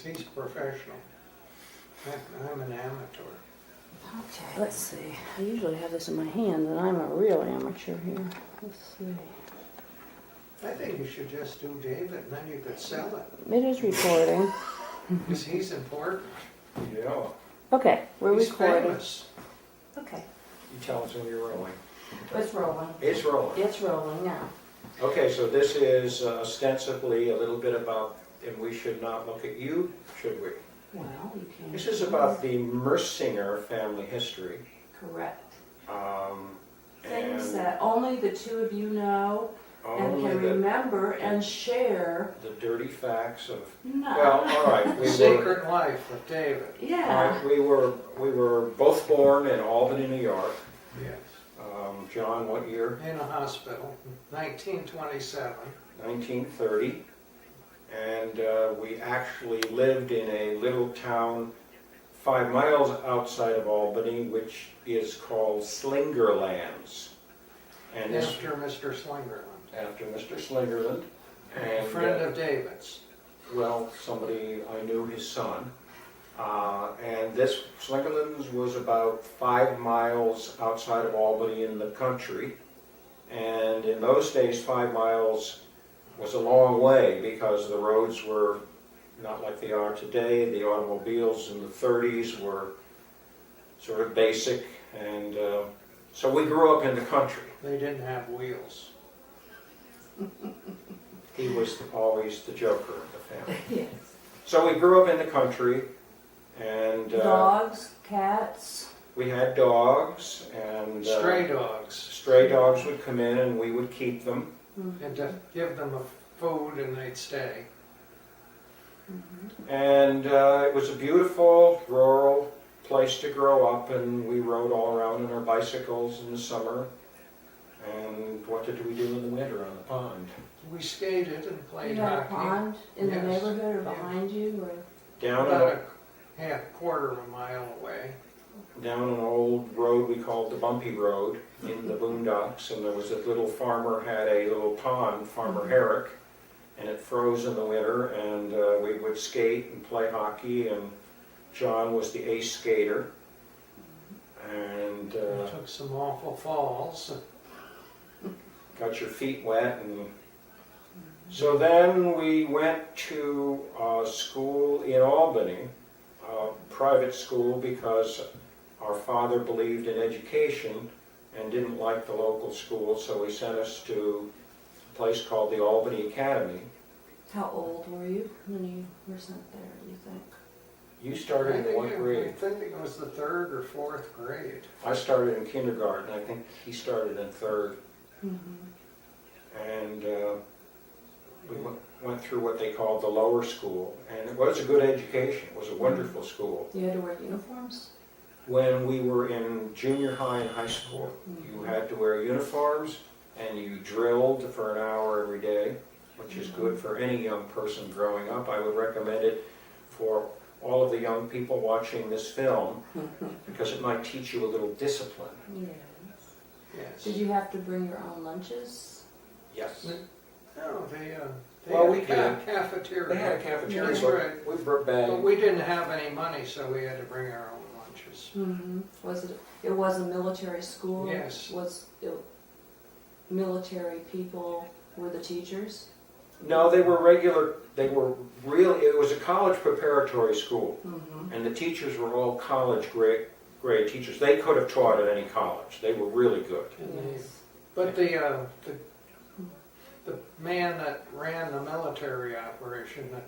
he's professional. I'm an amateur. Okay, let's see. I usually have this in my hand, and I'm a real amateur here. Let's see. I think you should just do David, and then you could sell it, It is recording. because he's important. Yeah, Okay, we're He's recording. famous. Okay, you tell us when you're rolling. it's rolling. It's rolling. It's rolling now. Okay, so this is ostensibly a little bit about, and we should not look at you, should we? Well, you can. This is about the Mersinger family history. Correct. Um, Things and that only the two of you know and only can the, remember and share. the dirty facts of, No. well, all right, The we were, Secret Life of David. Yeah. we were both born in Albany, New York. Yes. John, what year? In a hospital, 1927. 1930. And we actually lived in a little town 5 miles outside of Albany, which is called Slingerlands. And this After Mr. Slingerland. after Mr. Slingerland. A And friend of David's. well, somebody, I knew his son. And this Slingerlands was about 5 miles outside of Albany in the country. And in those days, 5 miles was a long way because the roads were not like they are today. The automobiles in the 30s were sort of basic, and so we grew up in the country. They didn't have wheels. He was always the joker of the family. Yes. So we grew up in the country, and Dogs, cats. we had dogs, and Stray dogs. stray dogs would come in and we would keep them. And to give them food and they'd stay. And it was a beautiful rural place to grow up, and we rode all around on our bicycles in the summer. And what did we do in the winter on the pond? We skated and You played had a hockey. pond in the Yes. neighborhood or Yeah. behind you, or Down About a quarter of a mile away. down an old road we called the Bumpy Road in the boondocks, and there was a little farmer had a little pond, Farmer Herrick, and it froze in the winter, and we would skate and play hockey, and John was the ace skater, and We took some awful falls. got your feet wet, and so then we went to school in Albany, private school, because our father believed in education and didn't like the local school, so he sent us to a place called the Albany Academy. how old were you when you were sent there, do you think? You started in what I grade? think it was the 3rd or 4th grade. I started in kindergarten. I think he started in 3rd. Mm-hmm. And we went through what they called the lower school, and it was a good education. It was a wonderful school. You had to wear uniforms? When we were in junior high and high school, you Mhm. had to wear uniforms, and you drilled for an hour every day, which is good for any young person growing up. I would recommend it for all of the young people watching this film, because it might teach you a little discipline. Yes. Yes. Did you have to bring your own lunches? Yes. No, they Well, had we a did. cafeteria. They had a cafeteria, That's but right. we brought But bags. we didn't have any money, so we had to bring our own lunches. Mm-hmm. It was a military school? Yes. Was it military people were the teachers? No, they were regular, they were really, it was a college preparatory school, Mm-hmm. and the teachers were all college grade teachers. They could have taught at any college. They were really good. And they- Yes. But the man that ran the military operation that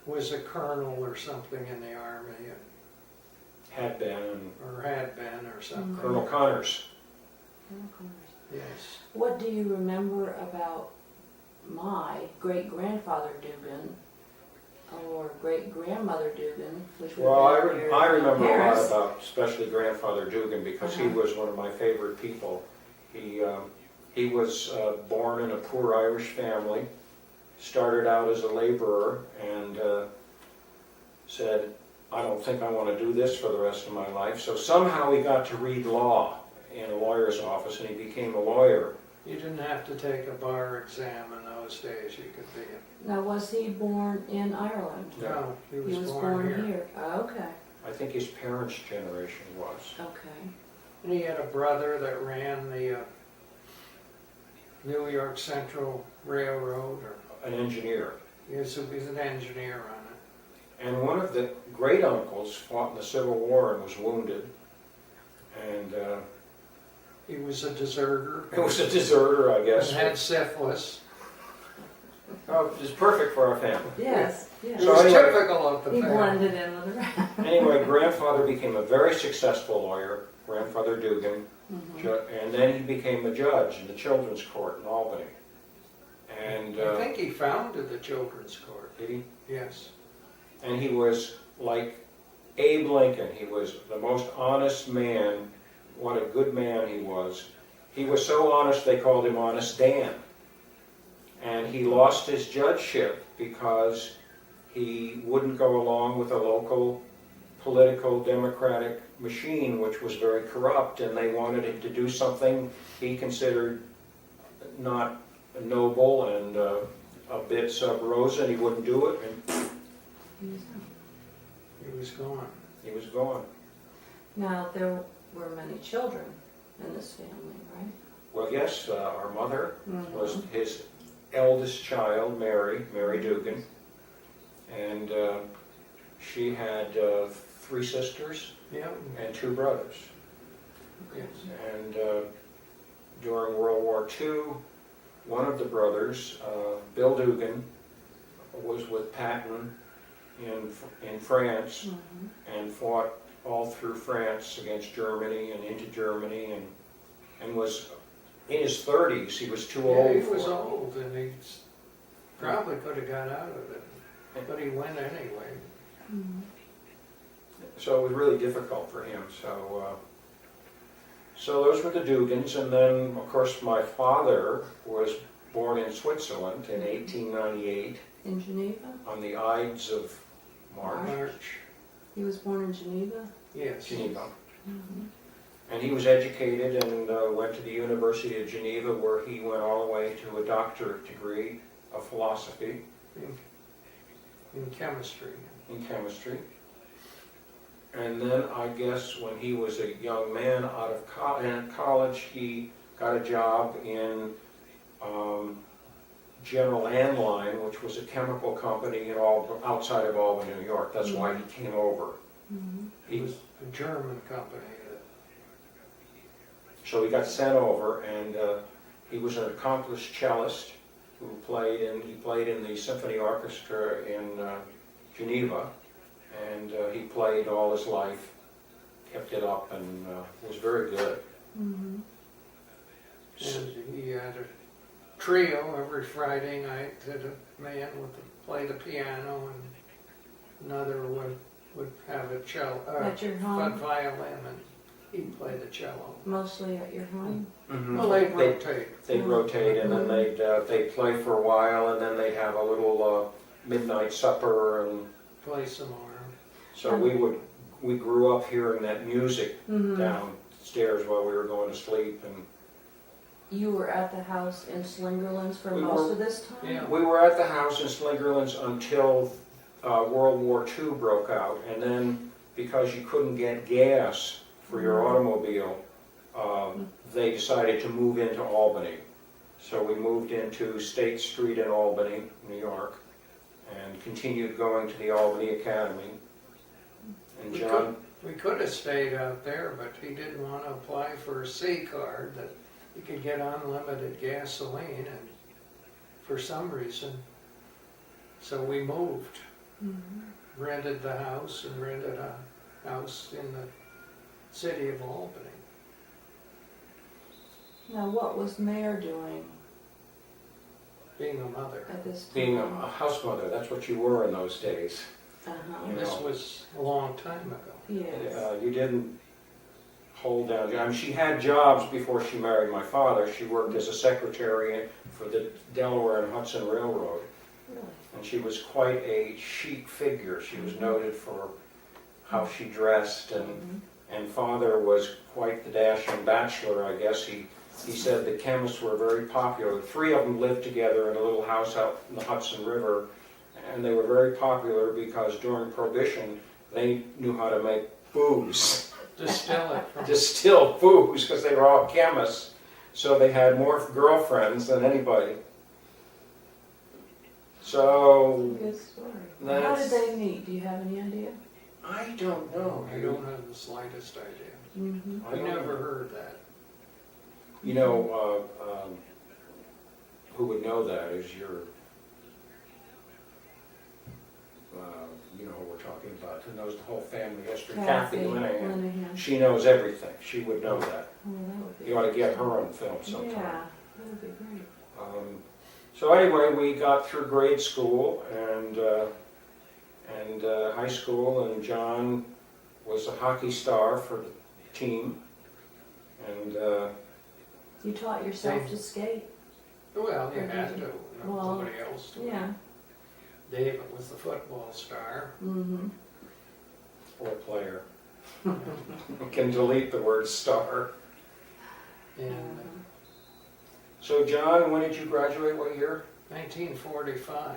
was a colonel or something in the army, Had been, or had been or something. Colonel Connors. Yes. What do you remember about my great-grandfather Dugan or great-grandmother Dugan, which would Well, have been your I remember a lot parents? about, especially grandfather Dugan, because he Uh-huh. was one of my favorite people. He was born in a poor Irish family, started out as a laborer, and said, I don't think I want to do this for the rest of my life. So somehow he got to read law in a lawyer's office, and he became a lawyer. You didn't have to take a bar exam and those days you could be. Now, was he born in Ireland? No, he He was was born born here. here. Oh, okay, I think his parents' generation was. okay. And he had a brother that ran the New York Central Railroad, or An engineer. he was an engineer on it. And one of the great uncles fought in the Civil War and was wounded. And He was a deserter. he was a deserter, I And guess. had syphilis. Oh, it was perfect for our family. Yes, It yes. So was anyway- typical of the He family. blended in with the rest. Anyway, grandfather became a very successful lawyer, grandfather Dugan, and then he became a judge in the children's court in Albany. And I think he founded the children's court. did he? Yes. And he was like Abe Lincoln. He was the most honest man. What a good man he was. He was so honest they called him Honest Dan. And he lost his judgeship because he wouldn't go along with a local political democratic machine, which was very corrupt, and they wanted him to do something he considered not noble and a bit sub rosa, and he wouldn't do it, and He was gone. he was gone. Now, there were many children in this family, right? Well, yes, our mother was Mhm. his eldest child, Mary Dugan, and she had 3 sisters Yeah. and 2 brothers. Yes. And during World War II, one of the brothers, Bill Dugan, was with Patton in France Mhm. and fought all through France against Germany and into Germany, and was in his 30s. He was too Yeah, old he for was it. old, and he probably could have got out of it, but he went anyway. Mhm. So it was really difficult for him. So those were the Dugans, and then of course my father was born in Switzerland in 1898 In Geneva? on the Ides of March, March. He was born in Geneva? Yes. Geneva. Mhm. And he was educated and went to the University of Geneva, where he went all the way to a doctorate degree of philosophy In chemistry. in chemistry. And then I guess when he was a young man out of college, he got a job in General Anline, which was a chemical company outside of Albany, New York. That's why he came over. Mhm. It was a German company. So he got sent over, and he was an accomplished cellist who played in the symphony orchestra in Geneva, and he played all his life, kept it up, and was very good. Mhm. And he had a trio every Friday night that a man would play the piano and another would have a cello, At your a home? violin, and he'd play the cello. Mostly at your home? Well, they'd rotate. They'd rotate, and then they'd play for a while, and then they'd have a little midnight supper, and Play some more. so we grew up hearing that music Mhm. downstairs while we were going to sleep, and You were at the house in Slingerlands for We most were- of this time? Yeah. we were at the house in Slingerlands until World War II broke out, and then because you couldn't get gas for your automobile, they decided to move into Albany. So we moved into State Street in Albany, New York, and continued going to the Albany Academy. And We John, We could have stayed out there, but he didn't want to apply for a C card that you could get unlimited gasoline, and for some reason, so we moved, Mhm. rented the house and rented a house in the city of Albany. Now, what was Mayor doing Being a mother. at this time? being a house mother, that's what you were in those days. Uh-huh. You This know. was a long time ago. Yes. You didn't hold down, I mean, she had jobs before she married my father. She worked as a secretary for the Delaware and Hudson Railroad, Really? and she was quite a chic figure. She was noted for how she dressed, Mhm. and father was quite the dashing bachelor, I guess. he said the chemists were very popular. 3 of them lived together in a little house out in the Hudson River, and they were very popular because during Prohibition, they knew how to make booze, Distill it from. distill booze, because they were all chemists. So they had more girlfriends than anybody. So, Good story. How That's- did they meet? Do you have any idea? I don't know. I don't have the slightest idea. Mm-hmm. I I don't never know. heard that. You know, who would know that is your, you know who we're talking about, who knows the whole family history, Kathy Linehan. Linehan. She knows everything, she would know that. Oh, that would be. You ought to get her on film sometime. Yeah, that would be great. So anyway, we got through grade school and high school, and John was a hockey star for the team. And You taught yourself to skate? Well, you had to, Well, nobody else to. Yeah. David was the football star. Mm-hmm. or player, we can delete the word star. And So John, when did you graduate? What year? 1945.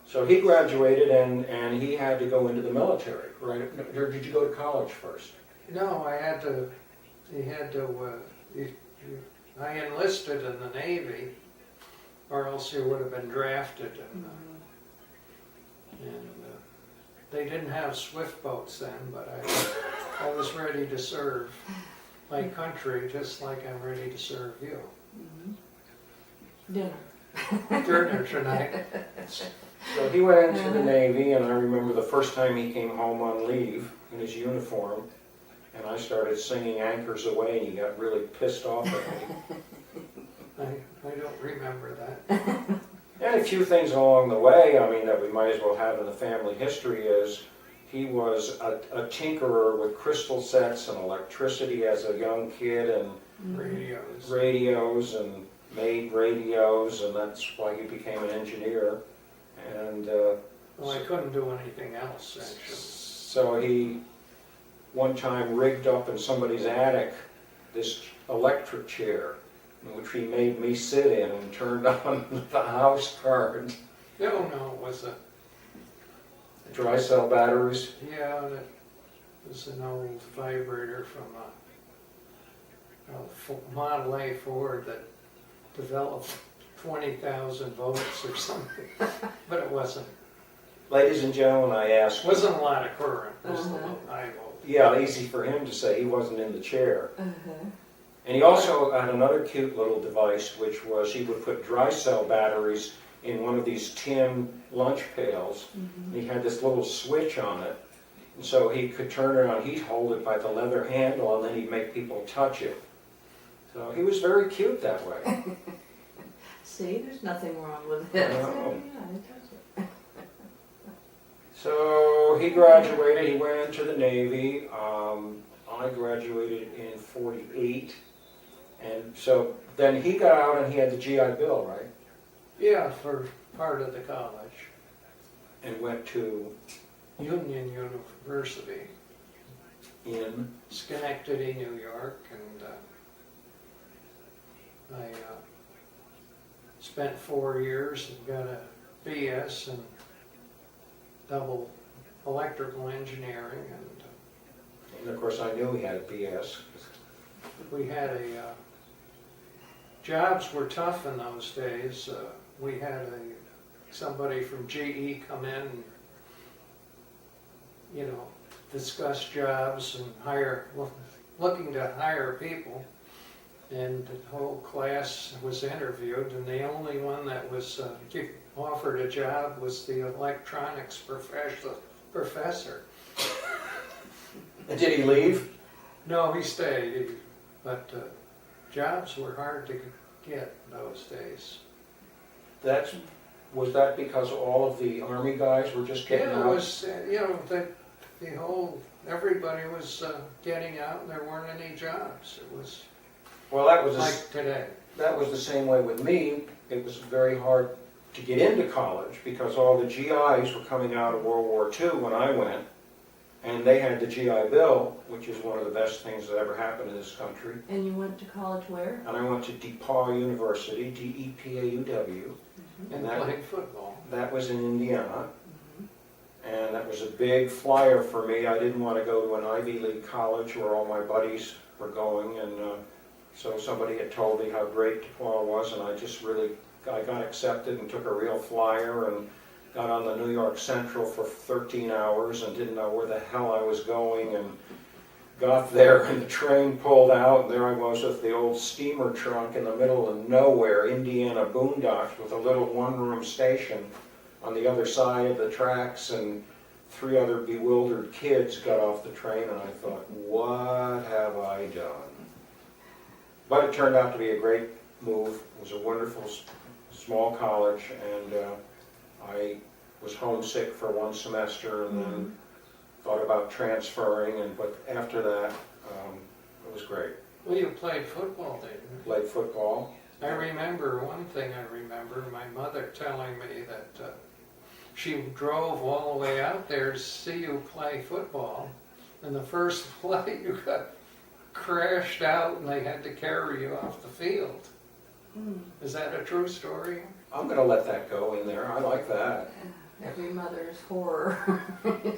So he graduated and he had to go into the military, right? Or did you go to college first? No, I had to, I enlisted in the Navy, or else you would have been drafted. And they didn't have swift boats then, but I was ready to serve my country just like I'm ready to serve you. Mm-hmm. Dinner. Dinner tonight. So he went into the Navy, and I remember the first time he came home on leave in his uniform, and I started singing Anchors Away, and he got really pissed off at me. I don't remember that. And a few things along the way, I mean, that we might as well have in the family history is he was a tinkerer with crystal sets and electricity as a young kid, and radios, and made radios, and that's why he became an engineer. And Well, I couldn't do anything else, actually. so he one time rigged up in somebody's attic this electric chair, which he made me sit in and turned on the house burned. No, it was Dry cell batteries. that was an old vibrator from a Model A Ford that developed 20,000 volts or something, but it wasn't Ladies and gentlemen, I ask. a lot of current, it was a Uh-huh. little high volt. Yeah, easy for him to say, he wasn't in the chair. Uh-huh. And he also had another cute little device, which was he would put dry cell batteries in one of these tin lunch pails. Mm-hmm. And he had this little switch on it, and so he could turn it on, he'd hold it by the leather handle, and then he'd make people touch it. So he was very cute that way. See, there's nothing wrong with it. I know. Yeah, I touch it. So he graduated, he went into the Navy. I graduated in '48. And so then he got out and he had the GI Bill, right? Yeah, for part of the college, And went to Union University, in Schenectady, New York, and I spent 4 years and got a BS in double electrical engineering, and of course I knew he had a BS. we had jobs were tough in those days. We had somebody from GE come in and, discuss jobs and looking to hire people. And the whole class was interviewed, and the only one that was offered a job was the electronics professor. And did he leave? No, he stayed, but jobs were hard to get those days. Was that because all of the Army guys were just getting Yeah, it out? was, everybody was getting out, and there weren't any jobs. It was Well, that was like today. that was the same way with me. It was very hard to get into college because all the GIs were coming out of World War II when I went. And they had the GI Bill, which is one of the best things that ever happened in this country. And you went to college where? And I went to DePauw University, DEPAUW. And that- played football. That was in Indiana. And that was a big flyer for me. I didn't want to go to an Ivy League college where all my buddies were going. And so somebody had told me how great DePauw was, and I got accepted and took a real flyer and got on the New York Central for 13 hours and didn't know where the hell I was going, and got there and the train pulled out, and there I was with the old steamer trunk in the middle of nowhere, Indiana boondocks, with a little one-room station on the other side of the tracks, and 3 other bewildered kids got off the train, and I thought, what have I done? But it turned out to be a great move. It was a wonderful small college, and I was homesick for 1 semester and then thought about transferring, but after that, it was great. Well, you played football, didn't you? Played football. I remember, one thing I remember, my mother telling me that she drove all the way out there to see you play football, and the first play you got crashed out and they had to carry you off the field. Is that a true story? I'm going to let that go in there. I like that. Every mother's horror.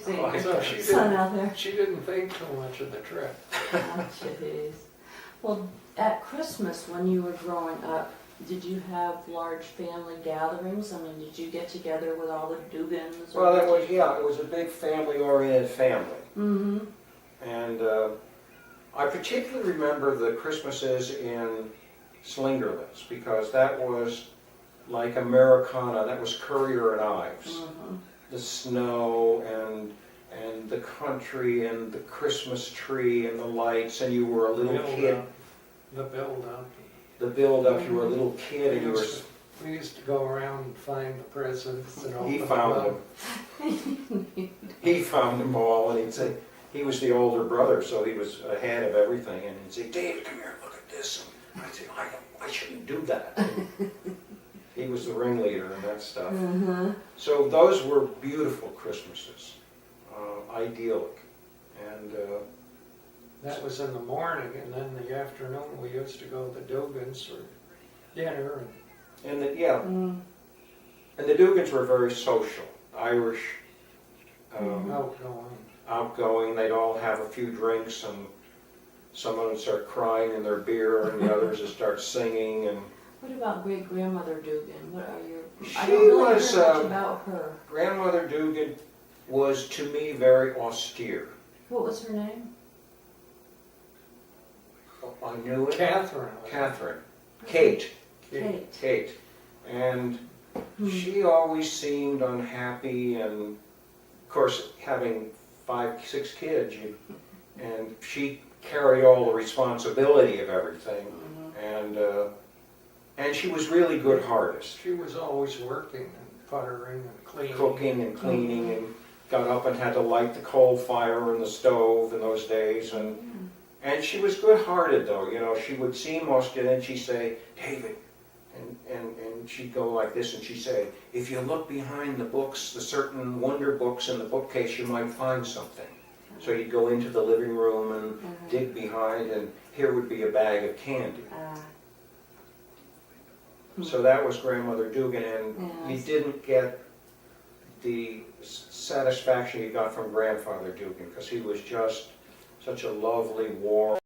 Seeing Oh, So your she son didn't, out there. she didn't think too much of the trip. Oh, jeez. Well, at Christmas when you were growing up, did you have large family gatherings? I mean, did you get together with all the Dugans? Well, it was a big family-oriented family. Mm-hmm. And I particularly remember the Christmases in Slingerlands, because that was like Americana, that was Currier and Ives. Mm-hmm. The snow and the country and the Christmas tree and the lights, and you were a little kid. The build-up. The build-up, you were a little kid, and you were. We used to go around and find the presents and open He them found up. them. He found them all, and he'd say, he was the older brother, so he was ahead of everything, and he'd say, David, come here, look at this. And I'd say, I shouldn't do that. He was the ringleader and that stuff. Mm-hmm. So those were beautiful Christmases, idyllic. And That was in the morning, and then the afternoon we used to go to the Dugans for dinner. and the Mm. and the Dugans were very social, Irish, And outgoing. outgoing. They'd all have a few drinks, and some of them would start crying in their beer, and the others would start singing. And What about great grandmother Dugan? What are your? I She don't really was, hear much about her. Grandmother Dugan was, to me, very austere. What was her name? I knew it. Catherine. Catherine. Kate. Kate. Kate. And Hmm. she always seemed unhappy, and of course, having 5, 6 kids, and she carried all the responsibility of everything, and she was really good-hearted. She was always working and puttering and cleaning. Cooking and cleaning, and got up and had to light the coal fire in the stove in those days, and she was good-hearted, though. You know, she would seem austere, and then she'd say, David, and she'd go like this, and she'd say, if you look behind the books, the certain wonder books in the bookcase, you might find something. So you'd go into the living room and dig behind, and here would be a bag of candy. So that was Grandmother Dugan, and you Yes. didn't get the satisfaction you got from Grandfather Dugan, because he was just such a lovely, warm,